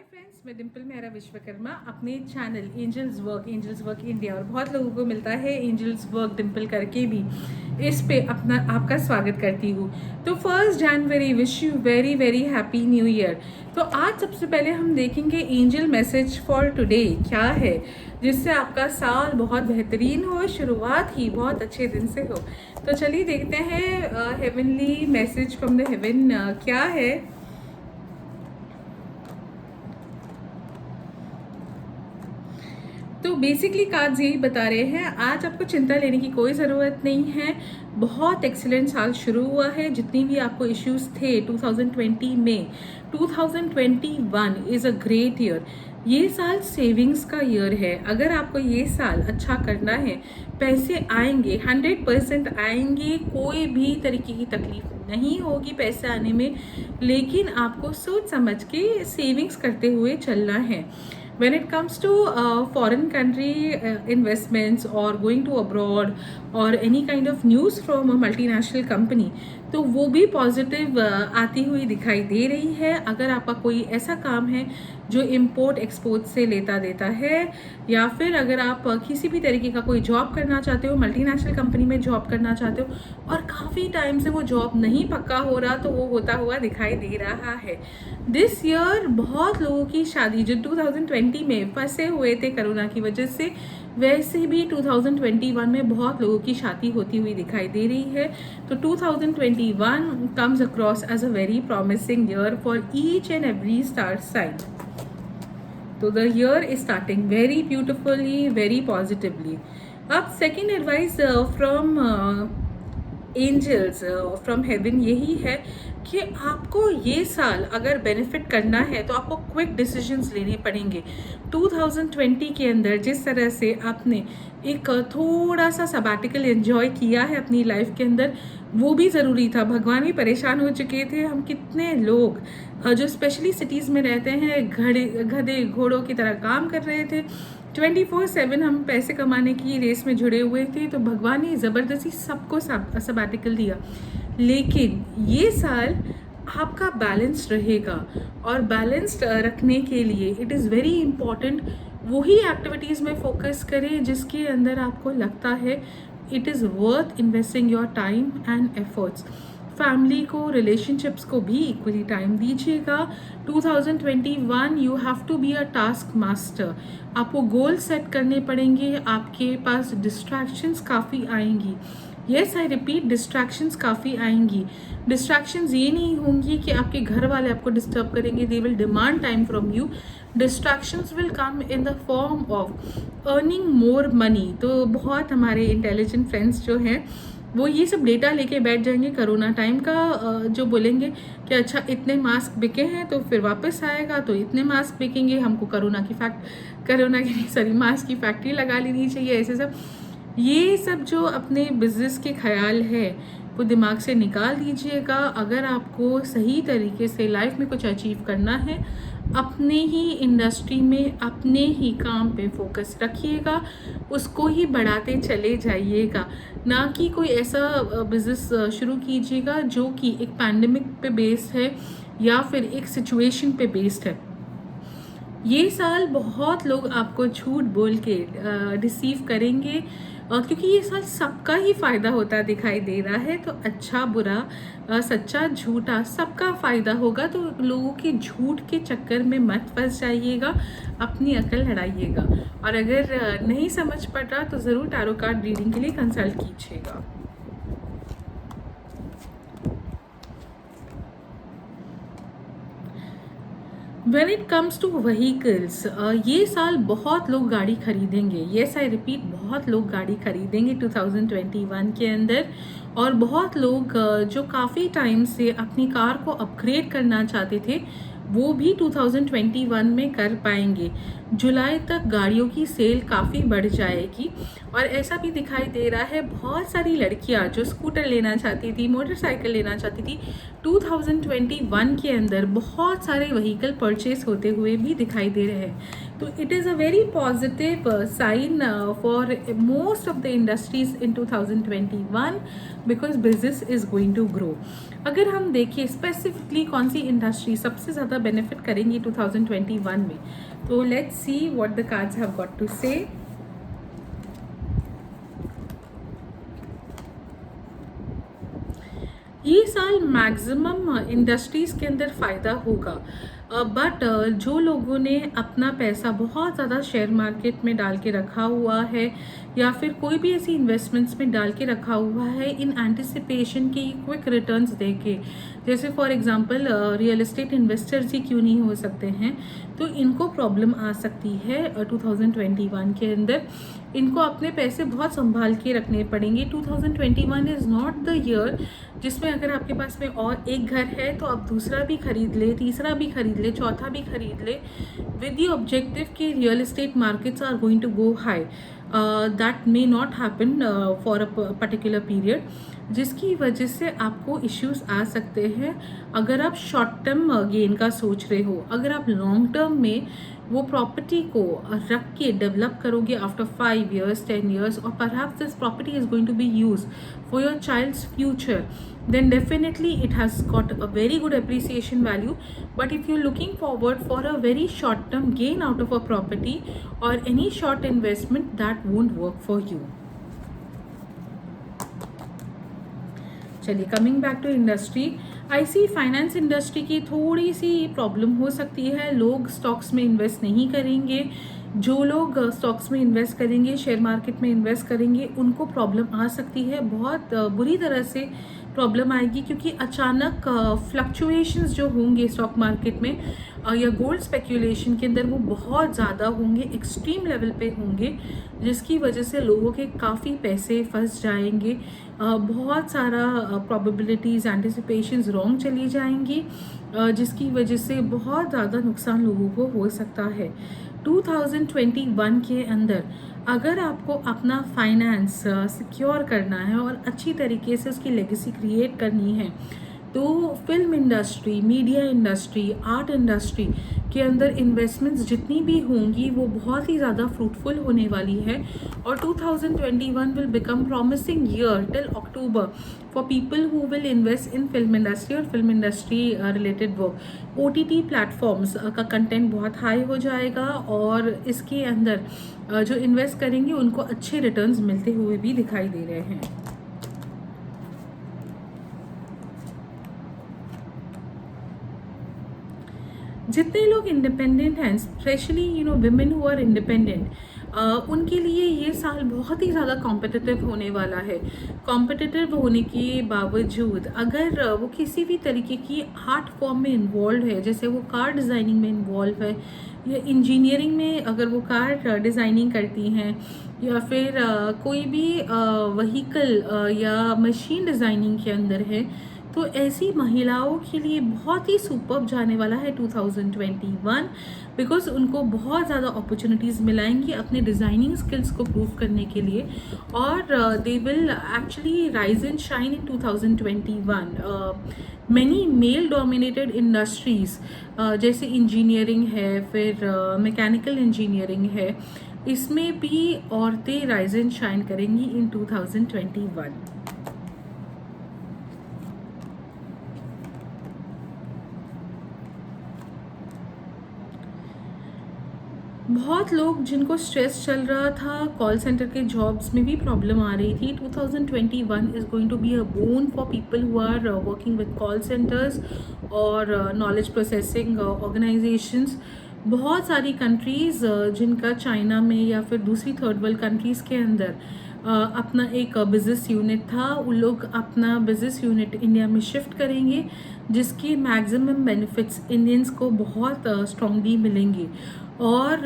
Friends, मैं डिम्पल मेहरा विश्वकर्मा अपने channel angels work India और बहुत लोगों को मिलता है एंजल्स वर्क डिम्पल करके भी इस पे अपना आपका स्वागत करती हूँ। तो 1 जनवरी wish you very very happy new year. तो आज सबसे पहले हम देखेंगे एंजल मैसेज फॉर टुडे क्या है, जिससे आपका साल बहुत बेहतरीन हो, शुरुआत ही बहुत अच्छे दिन से हो। तो चलिए देखते हैं heavenly message from the haven क्या है। तो बेसिकली कार्ड्स यही बता रहे हैं, आज आपको चिंता लेने की कोई ज़रूरत नहीं है। बहुत एक्सीलेंट साल शुरू हुआ है। जितनी भी आपको इश्यूज थे 2020 में, 2021 इज़ अ ग्रेट ईयर। ये साल सेविंग्स का ईयर है। अगर आपको ये साल अच्छा करना है, पैसे आएंगे, 100% आएंगे। कोई भी तरीके की तकलीफ नहीं होगी पैसे आने में, लेकिन आपको सोच समझ के सेविंग्स करते हुए चलना है। When it comes to foreign country investments or going to abroad or any kind of news from a multinational company, तो वो भी पॉजिटिव आती हुई दिखाई दे रही है। अगर आपका कोई ऐसा काम है जो इम्पोर्ट एक्सपोर्ट से लेता देता है, या फिर अगर आप किसी भी तरीके का कोई जॉब करना चाहते हो, मल्टीनेशनल कंपनी में जॉब करना चाहते हो और काफ़ी टाइम से वो जॉब नहीं पक्का हो रहा, तो वो होता हुआ दिखाई दे रहा है। दिस ईयर बहुत लोगों की शादी जो 2020 में फंसे हुए थे कोरोना की वजह से, वैसे भी 2021 में बहुत लोगों की शादी होती हुई दिखाई दे रही है। तो 2021 comes across as a very promising year for each and every star sign. So the year is starting very beautifully, very positively. अब second advice from angels from heaven यही है कि आपको ये साल अगर बेनिफिट करना है तो आपको क्विक डिसीजंस लेने पड़ेंगे। 2020 के अंदर जिस तरह से आपने एक थोड़ा सा सबैटिकल एंजॉय किया है अपनी लाइफ के अंदर, वो भी ज़रूरी था। भगवान भी परेशान हो चुके थे। हम कितने लोग जो स्पेशली सिटीज़ में रहते हैं, गधे घोड़ों की तरह काम कर रहे थे, 24/7 हम पैसे कमाने की रेस में जुड़े हुए थे। तो भगवान ने ज़बरदस्ती सबको सबैटिकल दिया। लेकिन ये साल आपका बैलेंस्ड रहेगा, और बैलेंस्ड रखने के लिए इट इज़ वेरी इम्पॉर्टेंट वही एक्टिविटीज़ में फोकस करें जिसके अंदर आपको लगता है it is worth investing your time and efforts. Family को, रिलेशनशिप्स को भी इक्वली टाइम दीजिएगा। 2021 you have to be a task master. आपको गोल सेट करने पड़ेंगे। आपके पास डिस्ट्रैक्शंस काफ़ी आएंगी। येस, आई रिपीट, डिस्ट्रैक्शंस काफ़ी आएंगी। डिस्ट्रैक्शंस ये नहीं होंगी कि आपके घर वाले आपको डिस्टर्ब करेंगे, they will demand time from you. Distractions will come in the form of earning more money. तो बहुत हमारे इंटेलिजेंट फ्रेंड्स जो हैं वो ये सब डेटा लेके बैठ जाएंगे कोरोना टाइम का, जो बोलेंगे कि अच्छा इतने मास्क बिके हैं तो फिर वापस आएगा तो इतने मास्क बिकेंगे, हमको मास्क की फैक्ट्री लगा लेनी चाहिए। ऐसे सब, ये सब जो अपने बिजनेस के ख्याल है वो दिमाग से निकाल दीजिएगा। अगर आपको सही तरीके से लाइफ में कुछ अचीव करना है, अपने ही इंडस्ट्री में, अपने ही काम पे फोकस रखिएगा, उसको ही बढ़ाते चले जाइएगा। ना कि कोई ऐसा बिजनेस शुरू कीजिएगा जो कि एक पैंडेमिक पे बेस्ड है या फिर एक सिचुएशन पे बेस्ड है। ये साल बहुत लोग आपको झूठ बोल के डिसीव करेंगे, क्योंकि ये साल सबका ही फ़ायदा होता दिखाई दे रहा है। तो अच्छा बुरा, सच्चा झूठा, सबका फ़ायदा होगा। तो लोगों के झूठ के चक्कर में मत फंस जाइएगा, अपनी अकल लड़ाइएगा। और अगर नहीं समझ पड़ रहा तो ज़रूर टैरो कार्ड रीडिंग के लिए कंसल्ट कीजिएगा। When it comes to vehicles, ये साल बहुत लोग गाड़ी खरीदेंगे। येस, आई रिपीट, बहुत लोग गाड़ी खरीदेंगे 2021 के अंदर। और बहुत लोग जो काफ़ी टाइम से अपनी कार को अपग्रेड करना चाहते थे, वो भी 2021 में कर पाएंगे। जुलाई तक गाड़ियों की सेल काफ़ी बढ़ जाएगी। और ऐसा भी दिखाई दे रहा है बहुत सारी लड़कियां जो स्कूटर लेना चाहती थी, मोटरसाइकिल लेना चाहती थी, 2021 के अंदर बहुत सारे व्हीकल परचेस होते हुए भी दिखाई दे रहे हैं। तो it is a very positive sign for most of the industries in 2021 because business is going to grow. अगर हम देखिए स्पेसिफिकली कौन सी इंडस्ट्री सबसे ज़्यादा बेनिफिट करेंगी 2021 में, तो let's see what the cards have got to say. ये साल मैक्सिमम इंडस्ट्रीज़ के अंदर फ़ायदा होगा, बट जो लोगों ने अपना पैसा बहुत ज़्यादा शेयर मार्केट में डाल के रखा हुआ है या फिर कोई भी ऐसी इन्वेस्टमेंट्स में डाल के रखा हुआ है इन एंटिसिपेशन की क्विक रिटर्न्स देके, जैसे for example real estate investors ही क्यों नहीं हो सकते हैं, तो इनको प्रॉब्लम आ सकती है 2021 के अंदर। इनको अपने पैसे बहुत संभाल के रखने पड़ेंगे। 2021 इज़ नॉट द ईयर जिसमें अगर आपके पास में और एक घर है तो आप दूसरा भी खरीद ले, तीसरा भी खरीद ले, चौथा भी खरीद ले, विद द ऑब्जेक्टिव कि real estate markets are going to go high. That may not happen for a particular period, जिसकी वजह से आपको इश्यूज आ सकते हैं। अगर आप शॉर्ट टर्म गेन का सोच रहे हो, अगर आप लॉन्ग टर्म में वो प्रॉपर्टी को रख के डेवलप करोगे आफ्टर 5 years 10 years, और perhaps this property is going to be use for your child's future, then definitely it has got a very good appreciation value. But if you're looking forward for a very short term gain out of a property or any short investment, that won't work for you. चलिए, coming back to industry, I see finance industry की थोड़ी सी problem हो सकती है। लोग stocks में invest नहीं करेंगे। जो लोग स्टॉक्स में इन्वेस्ट करेंगे, शेयर मार्केट में इन्वेस्ट करेंगे, उनको प्रॉब्लम आ सकती है, बहुत बुरी तरह से प्रॉब्लम आएगी, क्योंकि अचानक फ्लक्चुएशंस जो होंगे स्टॉक मार्केट में या गोल्ड स्पेक्यूलेशन के अंदर वो बहुत ज़्यादा होंगे, एक्सट्रीम लेवल पे होंगे, जिसकी वजह से लोगों के काफ़ी पैसे फंस जाएंगे। बहुत सारा प्रोबेबिलिटीज़ एंटिसिपेशंस रॉन्ग चली जाएंगी, जिसकी वजह से बहुत ज़्यादा नुकसान लोगों को हो सकता है। 2021 के अंदर अगर आपको अपना फाइनेंस सिक्योर करना है और अच्छी तरीके से उसकी लेगेसी क्रिएट करनी है, तो film industry, media industry, art industry के अंदर इन्वेस्टमेंट्स जितनी भी होंगी वो बहुत ही ज़्यादा फ्रूटफुल होने वाली है। और 2021 will become promising year till October for people who will invest in film industry और film industry related work. OTT platforms का कंटेंट बहुत हाई हो जाएगा और इसके अंदर जो इन्वेस्ट करेंगे उनको अच्छे रिटर्न्स मिलते हुए भी दिखाई दे रहे हैं। जितने लोग इंडिपेंडेंट हैं, specially women who are independent, उनके लिए ये साल बहुत ही ज़्यादा कॉम्पिटिटिव होने वाला है। कॉम्पिटिटिव होने के बावजूद अगर वो किसी भी तरीके की आर्ट फॉर्म में इन्वॉल्व है, जैसे वो कार डिज़ाइनिंग में इन्वॉल्व है या इंजीनियरिंग में अगर वो कार डिज़ाइनिंग करती हैं, या फिर कोई भी व्हीकल या मशीन डिज़ाइनिंग के अंदर है, तो ऐसी महिलाओं के लिए बहुत ही सुपर्ब जाने वाला है 2021, बिकॉज उनको बहुत ज़्यादा अपॉर्चुनिटीज़ मिलाएंगी अपने डिज़ाइनिंग स्किल्स को प्रूव करने के लिए, और they will actually rise and shine in 2021। Many male dominated industries जैसे इंजीनियरिंग है, फिर मैकेनिकल इंजीनियरिंग है, इसमें भी औरतें राइज एंड शाइन करेंगी इन 2021। बहुत लोग जिनको स्ट्रेस चल रहा था, कॉल सेंटर के जॉब्स में भी प्रॉब्लम आ रही थी, 2021 is going to be a boon for people who are working with call centres और नॉलेज प्रोसेसिंग ऑर्गेनाइजेशंस। बहुत सारी कंट्रीज़ जिनका चाइना में या फिर दूसरी थर्ड वर्ल्ड कंट्रीज़ के अंदर अपना एक बिज़नेस यूनिट था, उन लोग अपना बिज़नेस यूनिट इंडिया में शिफ्ट करेंगे, जिसकी मैक्सिमम बेनिफिट्स इंडियंस को बहुत स्ट्रॉन्गली मिलेंगे। और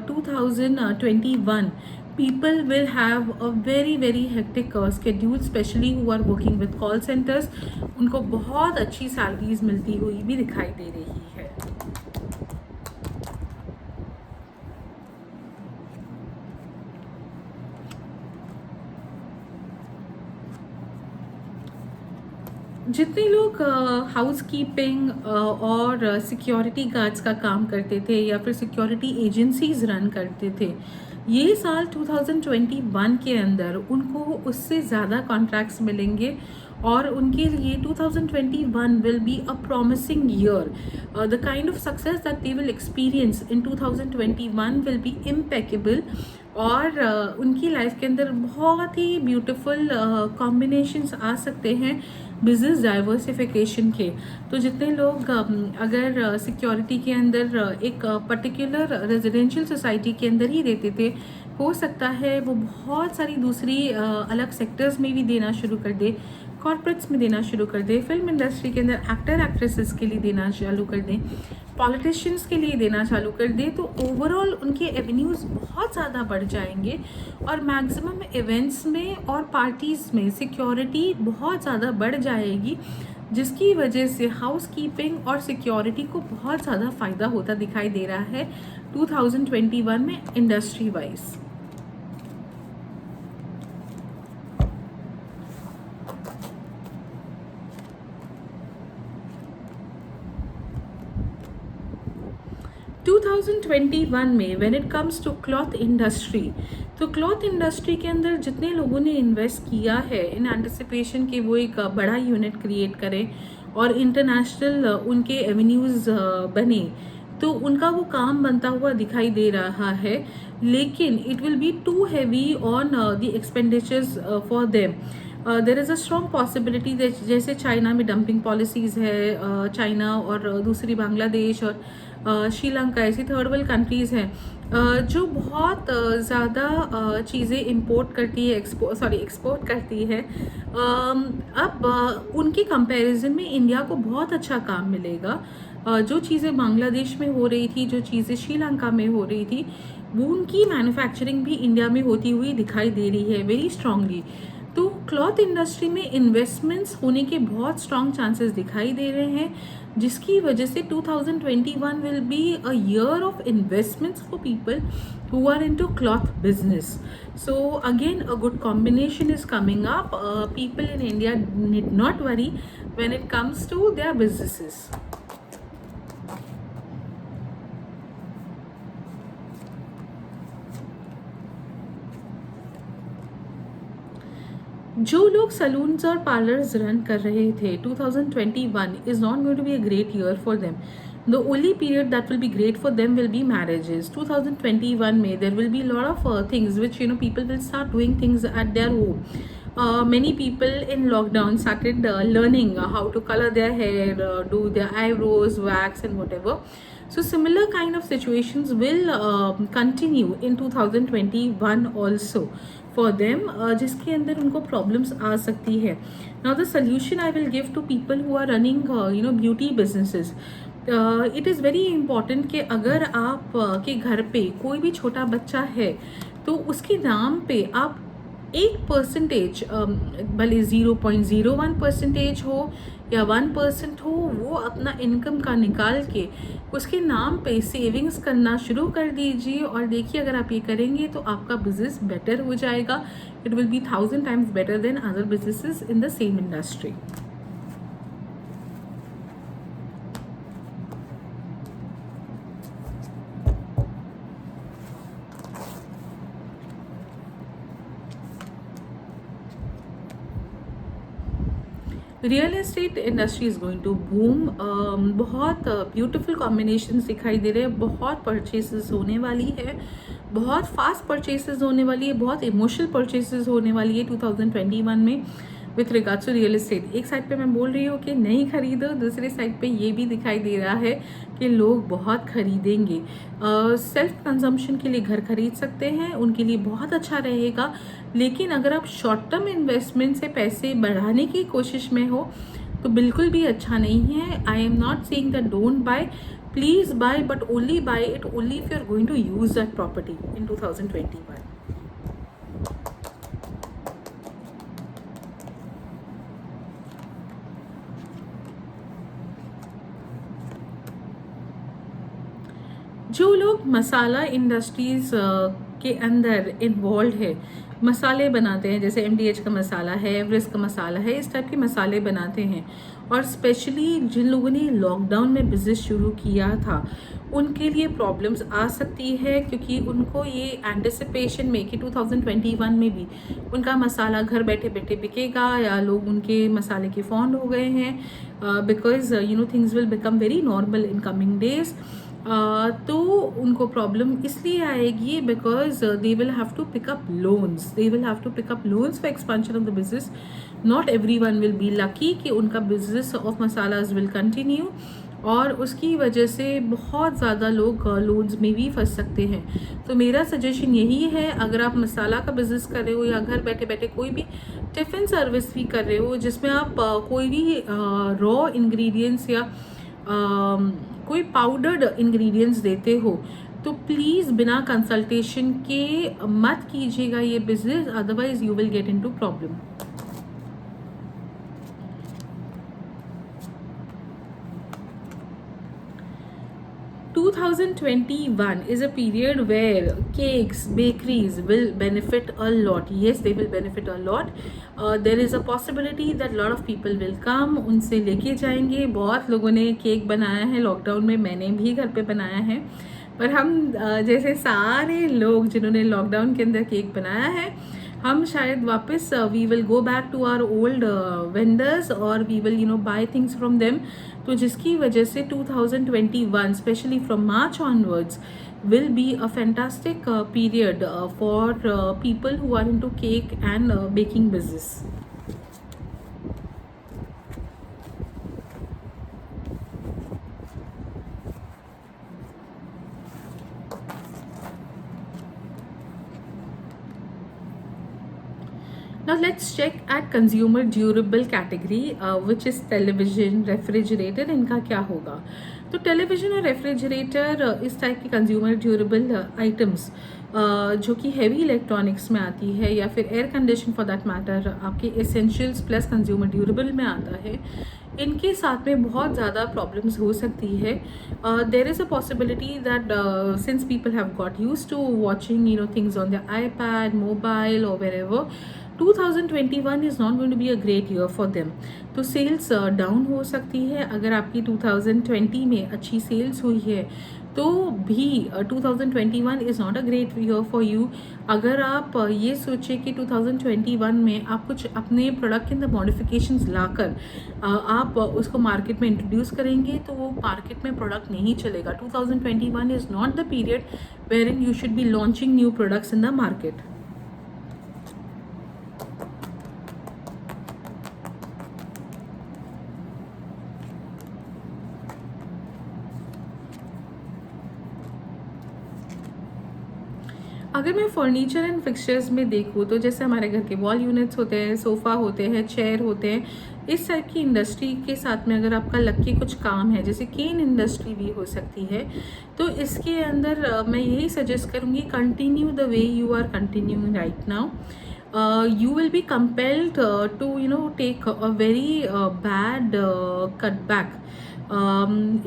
2021 people will have a very hectic schedule, especially who are working with call centers, उनको बहुत अच्छी सैलरीज मिलती हुई भी दिखाई दे रही है। जितने लोग हाउस कीपिंग और सिक्योरिटी गार्ड्स का काम करते थे या फिर सिक्योरिटी एजेंसीज रन करते थे, ये साल 2021 के अंदर उनको उससे ज़्यादा कॉन्ट्रैक्ट्स मिलेंगे और उनके लिए 2021 will be a promising year. The kind of success that they will experience in 2021 will be impeccable. और उनकी लाइफ के अंदर बहुत ही ब्यूटीफुल कॉम्बिनेशंस आ सकते हैं बिजनेस डाइवर्सिफिकेशन के. तो जितने लोग अगर सिक्योरिटी के अंदर एक पर्टिकुलर रेजिडेंशियल सोसाइटी के अंदर ही रहते थे, हो सकता है वो बहुत सारी दूसरी अलग सेक्टर्स में भी देना शुरू कर दे, कॉर्पोरेट्स में देना शुरू कर दे, फिल्म इंडस्ट्री के अंदर एक्टर एक्ट्रेसेस के लिए देना चालू कर दें, पॉलिटिशियंस के लिए देना चालू कर दे. तो ओवरऑल उनके एवेन्यूज़ बहुत ज़्यादा बढ़ जाएंगे और मैक्सिमम इवेंट्स में और पार्टीज़ में सिक्योरिटी बहुत ज़्यादा बढ़ जाएगी, जिसकी वजह से हाउस कीपिंग और सिक्योरिटी को बहुत ज़्यादा फ़ायदा होता दिखाई दे रहा है 2021 में इंडस्ट्री वाइज. टू 2021 में when it comes to cloth industry, तो क्लॉथ इंडस्ट्री के अंदर जितने लोगों ने इन्वेस्ट किया है इन एंटिसिपेशन कि वो एक बड़ा यूनिट क्रिएट करें और इंटरनेशनल उनके एवेन्यूज़ बने, तो उनका वो काम बनता हुआ दिखाई दे रहा है. लेकिन it will be too heavy on the expenditures for them. There is a strong possibility जैसे चाइना में डंपिंग पॉलिसीज़ है, चाइना और दूसरी बांग्लादेश और श्रीलंका ऐसी थर्ड वर्ल्ड कंट्रीज़ हैं जो बहुत ज़्यादा चीज़ें इंपोर्ट करती है, एक्सपोर्ट करती है. अब उनके कंपैरिजन में इंडिया को बहुत अच्छा काम मिलेगा. जो चीज़ें बांग्लादेश में हो रही थी, जो चीज़ें श्रीलंका में हो रही थी, वो उनकी मैन्युफैक्चरिंग भी इंडिया में होती हुई दिखाई दे रही है वेरी स्ट्रांगली. तो क्लॉथ इंडस्ट्री में इन्वेस्टमेंट्स होने के बहुत स्ट्रॉन्ग चांसेस दिखाई दे रहे हैं, जिसकी वजह से 2021 will be a year of investments for people who are into cloth business. So again a good combination is coming up. People in India need not worry when it comes to their businesses. जो लोग salons और parlours run कर रहे थे, 2021 is not going to be a great year for them. The only period that will be great for them will be marriages. 2021 में there will be a lot of things which people will start doing things at their home. Many people in lockdown started learning how to color their hair, do their eyebrows, wax and whatever. So similar kind of situations will continue in 2021 also for them, जिसके अंदर उनको problems आ सकती है. Now the solution I will give to people who are running beauty businesses. It is very important कि अगर आप के घर पे कोई भी छोटा बच्चा है तो उसके नाम पे आप 1% भले 0.01% हो या 1% हो, वो अपना इनकम का निकाल के उसके नाम पे सेविंग्स करना शुरू कर दीजिए. और देखिए अगर आप ये करेंगे तो आपका बिजनेस बेटर हो जाएगा. It will be 1000 times better than other businesses in the same industry. Real estate industry is going to boom. बहुत ब्यूटीफुल कॉम्बिनेशंस दिखाई दे रहे हैं. बहुत परचेसेस होने वाली है, बहुत फास्ट परचेसेस होने वाली है, बहुत इमोशनल परचेसेस होने वाली है 2021 में with regards to real estate. एक साइड पे मैं बोल रही हूँ कि नहीं खरीदो, दूसरे साइड पे ये भी दिखाई दे रहा है कि लोग बहुत खरीदेंगे. सेल्फ कंजम्पशन के लिए घर खरीद सकते हैं, उनके लिए बहुत अच्छा रहेगा. लेकिन अगर आप शॉर्ट टर्म इन्वेस्टमेंट से पैसे बढ़ाने की कोशिश में हो तो बिल्कुल भी अच्छा नहीं है. I am not saying that don't buy, please buy, but only buy it only if you are going to use that property in 2021. जो लोग मसाला इंडस्ट्रीज़ के अंदर इन्वॉल्व है, मसाले बनाते हैं, जैसे MDH का मसाला है, एवरेस्ट का मसाला है, इस टाइप के मसाले बनाते हैं। और स्पेशली जिन लोगों ने लॉकडाउन में बिज़नेस शुरू किया था उनके लिए प्रॉब्लम्स आ सकती है, क्योंकि उनको ये एंटिसिपेशन में कि 2021 में भी उनका मसाला घर बैठे बैठे बिकेगा, या लोग उनके मसाले के फॉन्ड हो गए हैं, because things will become very normal in coming days. तो उनको प्रॉब्लम इसलिए आएगी because they will have to pick up loans for expansion of the business. Not everyone will be lucky कि उनका business of masalas will continue, और उसकी वजह से बहुत ज़्यादा लोग लोन्स में भी फंस सकते हैं। तो मेरा सजेशन यही है, अगर आप मसाला का बिज़नेस कर रहे हो या घर बैठे बैठे कोई भी टिफ़िन सर्विस भी कर रहे हो जिसमें आप कोई भी रॉ इंग्रेडिएंट्स या कोई पाउडर्ड इंग्रेडिएंट्स देते हो, तो प्लीज़ बिना कंसल्टेशन के मत कीजिएगा ये business, otherwise you will get into problem. Two 2021 is a period where cakes, bakeries will benefit a lot. Yes, they will benefit a lot. There is a possibility that lot of people will come, उनसे लेके जाएंगे। बहुत लोगों ने cake बनाया है lockdown में, मैंने भी घर पे बनाया है। पर हम जैसे सारे लोग जिन्होंने लॉकडाउन के अंदर केक बनाया है, हम शायद वापस we will go back to our old vendors और we will buy things from them. तो जिसकी वजह से 2021 specially from March onwards will be a fantastic period for people who are into cake and baking business. Now let's check at consumer durable category, which is television, refrigerator. इनका क्या होगा? तो television और refrigerator इस type की consumer durable items जो कि heavy electronics में आती है, या फिर air condition for that matter आपके एसेंशियल्स प्लस कंज्यूमर ड्यूरेबल में आता है, इनके साथ में बहुत ज़्यादा प्रॉब्लम्स हो सकती है। There is a possibility that since people have got use to watching things on the iPad, mobile और wherever, 2021 is not going to be a great year for them. तो सेल्स डाउन हो सकती है। अगर आपकी 2020 में अच्छी सेल्स हुई है तो भी 2021 is not a great year for you. अगर आप ये सोचे कि 2021 में आप कुछ अपने प्रोडक्ट के अंदर मॉडिफिकेशंस लाकर आप उसको मार्केट में इंट्रोड्यूस करेंगे, तो वो मार्केट में प्रोडक्ट नहीं चलेगा। 2021 is not the period where in you should be launching new products in the market. अगर मैं फर्नीचर एंड फिक्सचर्स में देखूँ तो जैसे हमारे घर के वॉल यूनिट्स होते हैं, सोफ़ा होते हैं, चेयर होते हैं, इस टाइप की इंडस्ट्री के साथ में अगर आपका लग के कुछ काम है, जैसे केन इंडस्ट्री भी हो सकती है, तो इसके अंदर मैं यही सजेस्ट करूँगी, continue the way you are continuing right now. You will be compelled to take a very bad cutback.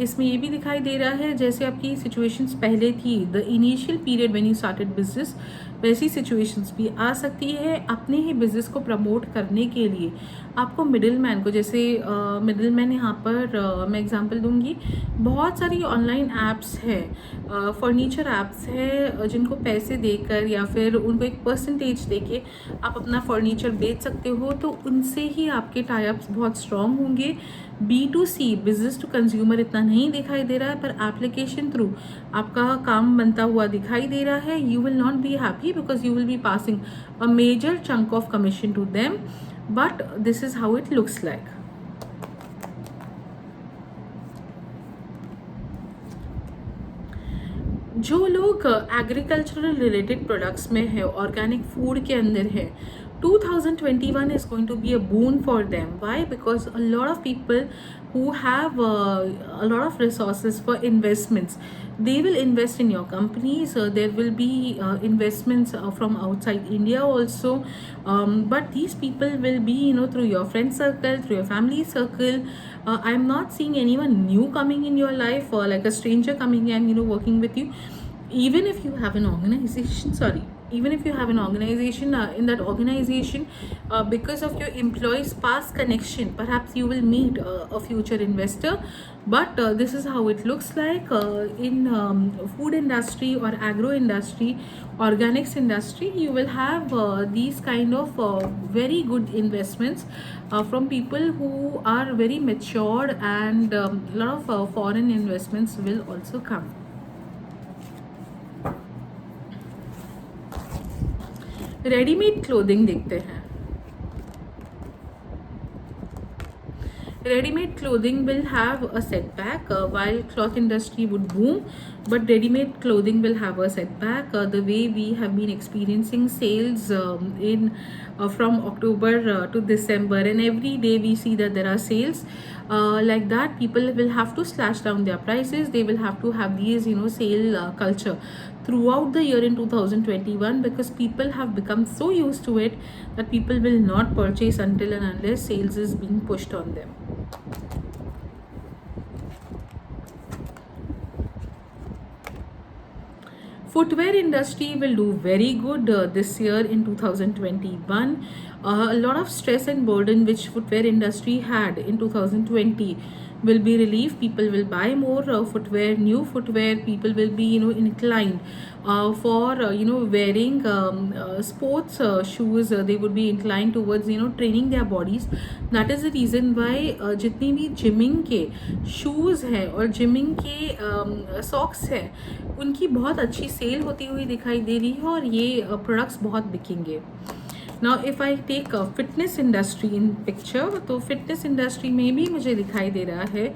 इसमें ये भी दिखाई दे रहा है जैसे आपकी सिचुएशंस पहले थी, the initial period when you started business, वैसी सिचुएशंस भी आ सकती है। अपने ही बिजनेस को प्रमोट करने के लिए आपको मिडिल मैन को, जैसे मिडिल मैन यहाँ पर मैं एग्जांपल दूंगी, बहुत सारी ऑनलाइन ऐप्स हैं, फर्नीचर ऐप्स है, जिनको पैसे देकर या फिर उनको एक परसेंटेज देके आप अपना फर्नीचर बेच सकते हो। तो उनसे ही आपके टाई अप्स बहुत स्ट्रॉन्ग होंगे। B2C बिजनेस टू कंज्यूमर इतना नहीं दिखाई दे रहा है, पर एप्लीकेशन थ्रू आपका काम बनता हुआ दिखाई दे रहा है। You will not be happy because you will be passing a major chunk of commission to them, but this is how it looks like. जो लोग एग्रीकल्चरल रिलेटेड प्रोडक्ट्स में है, ऑर्गेनिक फूड के अंदर है, 2021 is going to be a boon for them. Why? Because a lot of people who have a lot of resources for investments, they will invest in your companies. There will be investments from outside India also, but these people will be through your friend circle, through your family circle. I'm not seeing anyone new coming in your life, or like a stranger coming and working with you. Even if you have an organization, even if you have an organization, in that organization, because of your employees past connection, perhaps you will meet a future investor. But this is how it looks like in food industry or agro industry, organics industry. You will have these kind of very good investments from people who are very matured, and a lot of foreign investments will also come. Readymade clothing देखते हैं. Ready-made clothing will have a setback, while cloth industry would boom, but ready-made clothing will have a setback. The way we have been experiencing sales in from October to December, and every day we see that there are sales like that. People will have to slash down their prices. They will have to have these, sale culture throughout the year in 2021, because people have become so used to it that people will not purchase until and unless sales is being pushed on them. Footwear industry will do very good this year in 2021. A lot of stress and burden which footwear industry had in 2020 will be relieved. People will buy more footwear, new footwear. People will be, inclined for wearing sports shoes. They would be inclined towards training their bodies. That is the reason why जितनी भी gymming के shoes हैं और gymming के socks हैं, उनकी बहुत अच्छी सेल होती हुई दिखाई दे रही है, और ये प्रोडक्ट्स बहुत बिकेंगे. Now if I take fitness industry in picture, तो फिटनेस इंडस्ट्री में भी मुझे दिखाई दे रहा है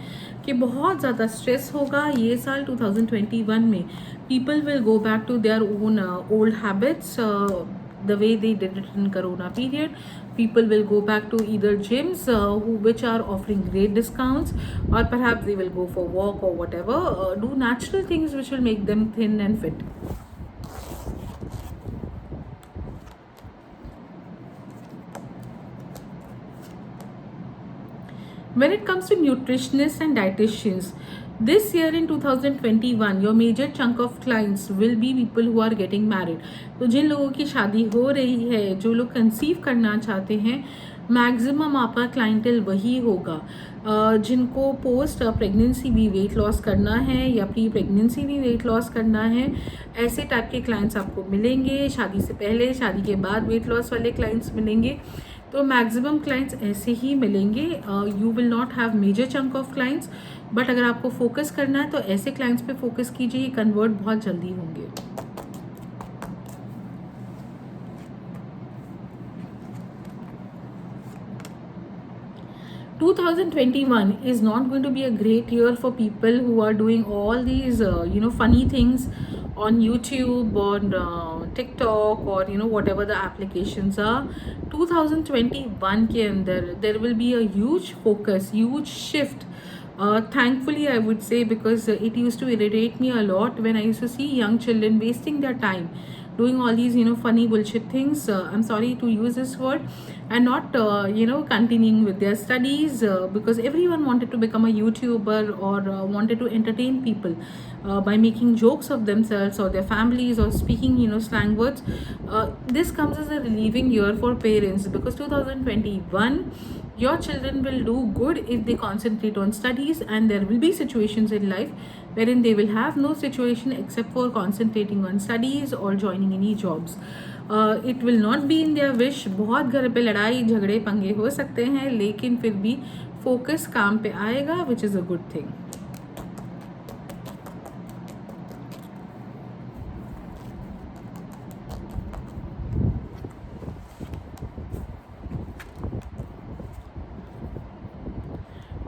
कि बहुत ज़्यादा स्ट्रेस होगा ये साल 2021 में. People will go back to their own old habits the way they did it in corona period. People will go back to either gyms which are offering great discounts, or perhaps they will go for walk or whatever, do natural things which will make them thin and fit. When it comes to nutritionists and dietitians, this year in 2021, your major chunk of clients will be people who are getting married. तो जिन लोगों की शादी हो रही है, जो लोग conceive करना चाहते हैं, मैक्सिमम आपका क्लाइंटेल वही होगा. जिनको पोस्ट प्रेगनेंसी भी वेट लॉस करना है या प्री प्रेगनेंसी भी वेट लॉस करना है, ऐसे टाइप के क्लाइंट्स आपको मिलेंगे. शादी से पहले, शादी के बाद वेट लॉस वाले क्लाइंट्स मिलेंगे. तो मैक्सिमम क्लाइंट्स ऐसे ही मिलेंगे. You will not have major chunk of clients, but अगर आपको फोकस करना है तो ऐसे क्लाइंट्स पे फोकस कीजिए. ये कन्वर्ट बहुत जल्दी होंगे. Two 2021 is not going to be a great year for people who are doing all these funny things on YouTube, on TikTok, or whatever the applications are. 2021 के अंदर there will be a huge focus, huge shift. Thankfully, I would say, because it used to irritate me a lot when I used to see young children wasting their time doing all these funny bullshit things. I'm sorry to use this word, and not continuing with their studies, because everyone wanted to become a YouTuber, or wanted to entertain people by making jokes of themselves or their families, or speaking slang words. This comes as a relieving year for parents, because 2021, your children will do good if they concentrate on studies, and there will be situations in life wherein they will have no situation except for concentrating on studies or joining any jobs. It will not be in their wish. बहुत घर पे लड़ाई झगड़े पंगे हो सकते हैं, लेकिन फिर भी फोकस काम पे आएगा, which is a good thing.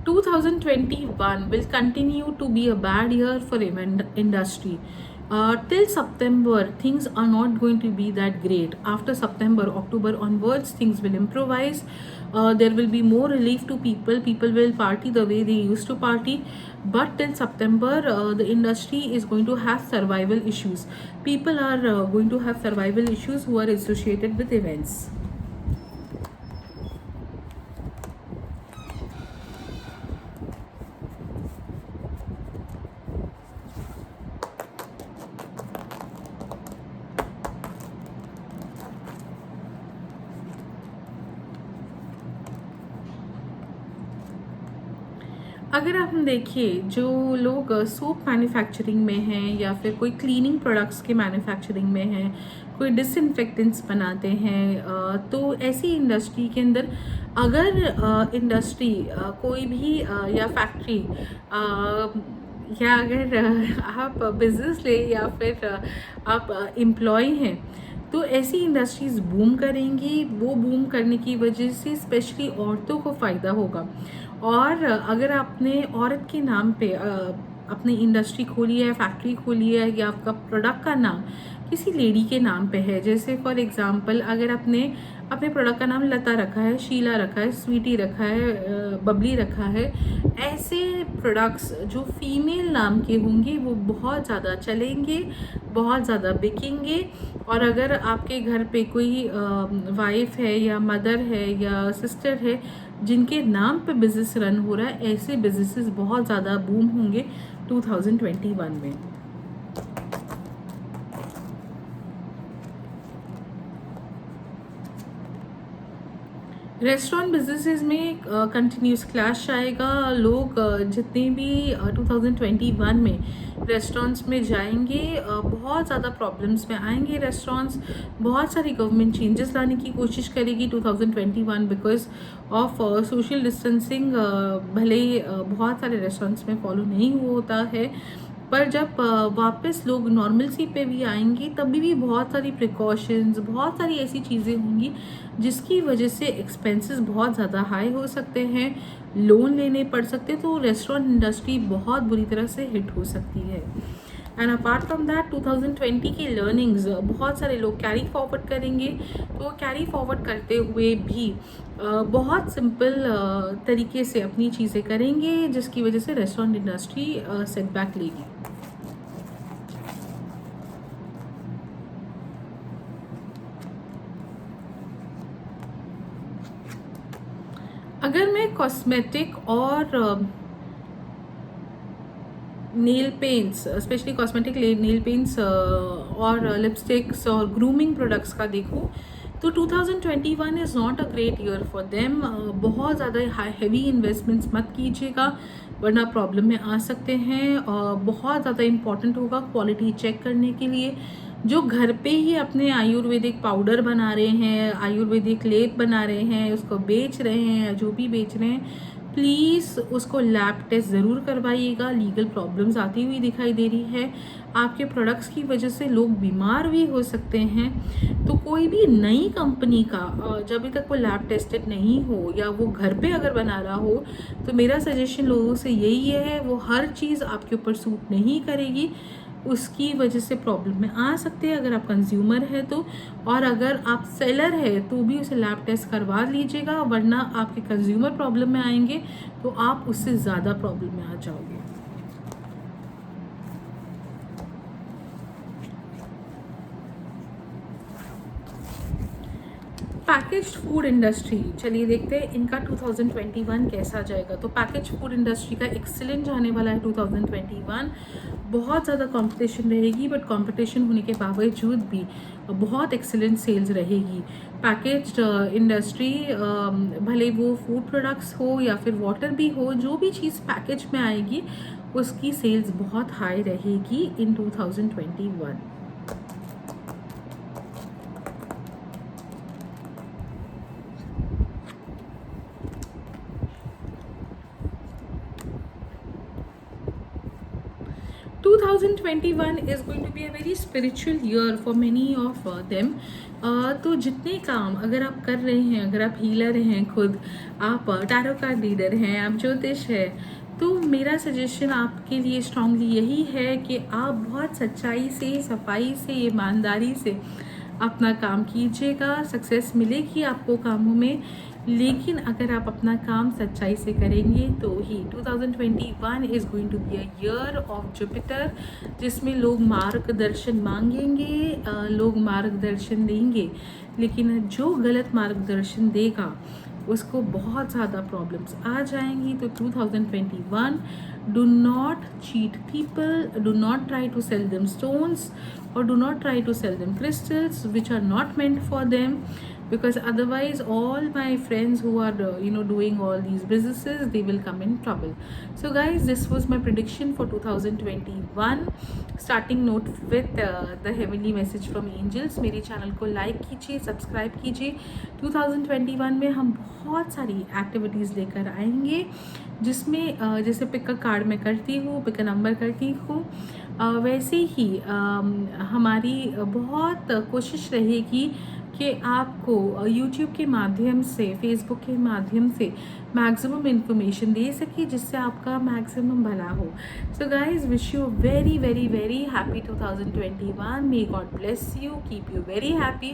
Two 2021 will continue to be a bad year for event industry. Till September, things are not going to be that great. After September, October onwards, things will improvise. There will be more relief to people. People will party the way they used to party. But till September, the industry is going to have survival issues. People are going to have survival issues who are associated with events. अगर आप देखिए जो लोग soap manufacturing में हैं या फिर कोई क्लीनिंग प्रोडक्ट्स के मैन्युफैक्चरिंग में हैं, कोई डिसइंफेक्टेंट्स बनाते हैं, तो ऐसी इंडस्ट्री के अंदर अगर इंडस्ट्री कोई भी या फैक्ट्री या अगर आप बिजनेस ले या फिर आप एम्प्लॉय हैं, तो ऐसी इंडस्ट्रीज़ बूम करेंगी। वो बूम करने की वजह से स्पेशली औरतों को फ़ायदा होगा। और अगर आपने औरत के नाम पे अपनी इंडस्ट्री खोली है, फैक्ट्री खोली है, या आपका प्रोडक्ट का नाम किसी लेडी के नाम पे है, जैसे फॉर एग्जांपल अगर आपने अपने प्रोडक्ट का नाम लता रखा है, शीला रखा है, स्वीटी रखा है, बबली रखा है, ऐसे प्रोडक्ट्स जो फीमेल नाम के होंगे वो बहुत ज़्यादा चलेंगे, बहुत ज़्यादा बिकेंगे। और अगर आपके घर पे कोई वाइफ है या मदर है या सिस्टर है जिनके नाम पे बिज़नेस रन हो रहा है, ऐसे बिजनेसेस बहुत ज़्यादा बूम होंगे 2021 में। रेस्टोरेंट बिजनेसेस में कंटिन्यूस क्लैश आएगा। लोग जितने भी 2021 में रेस्टोरेंट्स में जाएंगे, बहुत ज़्यादा प्रॉब्लम्स में आएंगे रेस्टोरेंट्स। बहुत सारी गवर्नमेंट चेंजेस लाने की कोशिश करेगी 2021 बिकॉज ऑफ सोशल डिस्टेंसिंग। भले ही बहुत सारे रेस्टोरेंट्स में फॉलो नहीं होता है, पर जब वापस लोग नॉर्मलसी पे भी आएंगे तभी भी बहुत सारी प्रिकॉशंस, बहुत सारी ऐसी चीज़ें होंगी जिसकी वजह से एक्सपेंसेस बहुत ज़्यादा हाई हो सकते हैं, लोन लेने पड़ सकते हैं। तो रेस्टोरेंट इंडस्ट्री बहुत बुरी तरह से हिट हो सकती है। एंड अपार्ट फ्रॉम दैट 2020 की लर्निंग्स बहुत सारे लोग कैरी फॉरवर्ड करेंगे। तो कैरी फॉरवर्ड करते हुए भी बहुत सिंपल तरीके से अपनी चीज़ें करेंगे, जिसकी वजह से रेस्टोरेंट इंडस्ट्री सेटबैक लेगी। अगर मैं कॉस्मेटिक और nail paints, specially cosmetic nail paints और लिपस्टिक्स और ग्रूमिंग प्रोडक्ट्स का देखूं, तो 2021 is not a great year for them. बहुत ज़्यादा हैवी इन्वेस्टमेंट्स मत कीजिएगा, वरना प्रॉब्लम में आ सकते हैं। बहुत ज़्यादा इम्पॉर्टेंट होगा क्वालिटी चेक करने के लिए। जो घर पे ही अपने आयुर्वेदिक पाउडर बना रहे हैं, आयुर्वेदिक लेप बना रहे हैं, उसको बेच रहे हैं या जो भी बेच रहे हैं, प्लीज़ उसको लैब टेस्ट ज़रूर करवाइएगा। लीगल प्रॉब्लम्स आती हुई दिखाई दे रही है। आपके प्रोडक्ट्स की वजह से लोग बीमार भी हो सकते हैं। तो कोई भी नई कंपनी का जब तक वो लैब टेस्टेड नहीं हो या वो घर पे अगर बना रहा हो, तो मेरा सजेशन लोगों से यही है, वो हर चीज़ आपके ऊपर सूट नहीं करेगी, उसकी वजह से प्रॉब्लम में आ सकते हैं अगर आप कंज्यूमर है तो। और अगर आप सेलर है तो भी उसे लैब टेस्ट करवा लीजिएगा, वरना आपके कंज्यूमर प्रॉब्लम में आएंगे तो आप उससे ज़्यादा प्रॉब्लम में आ जाओगे। पैकेज्ड फूड इंडस्ट्री, चलिए देखते हैं इनका 2021 कैसा जाएगा। तो पैकेज फूड इंडस्ट्री का एक्सीलेंट जाने वाला है 2021। बहुत ज़्यादा कंपटीशन रहेगी, बट कंपटीशन होने के बावजूद भी बहुत एक्सीलेंट सेल्स रहेगी। पैकेज्ड इंडस्ट्री, भले वो फूड प्रोडक्ट्स हो या फिर वाटर भी हो, जो भी चीज़ पैकेज में आएगी उसकी सेल्स बहुत हाई रहेगी इन 2021। 2021 is going to be a very spiritual year for many of them. तो जितने काम अगर आप कर रहे हैं, अगर आप हीलर हैं खुद, आप टैरो कार्ड रीडर हैं, आप ज्योतिष है, तो मेरा सजेशन आपके लिए स्ट्रांगली यही है कि आप बहुत सच्चाई से, सफाई से, ईमानदारी से अपना काम कीजिएगा। सक्सेस मिलेगी आपको कामों में, लेकिन अगर आप अपना काम सच्चाई से करेंगे तो ही 2021 is going to be a year of Jupiter, जिसमें लोग मार्गदर्शन मांगेंगे, लोग मार्गदर्शन देंगे, लेकिन जो गलत मार्गदर्शन देगा उसको बहुत ज़्यादा प्रॉब्लम्स आ जाएंगी। तो 2021, do not cheat people, do not try to sell them stones और do not try to sell them crystals which are not meant for them. because otherwise all my friends who are doing all these businesses, they will come in trouble. So guys, this was my prediction for 2021. Starting note with the heavenly message from angels. मेरे channel को like कीजिए, subscribe कीजिए. 2021 में हम बहुत सारी activities लेकर आएंगे, जिसमें जैसे पिक अ कार्ड मैं करती हूँ, पिक अ नंबर करती हूँ, वैसे ही हमारी बहुत कोशिश रहेगी कि आपको YouTube के माध्यम से, Facebook के माध्यम से मैक्सिमम इन्फॉर्मेशन दे सके, जिससे आपका मैक्सिमम भला हो. So guys, wish you very very very happy 2021. May God bless you, keep you very happy,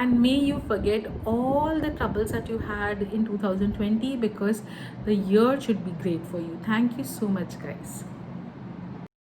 and may you forget all the troubles that you had in 2020, because the year should be great for you. Thank you so much, guys.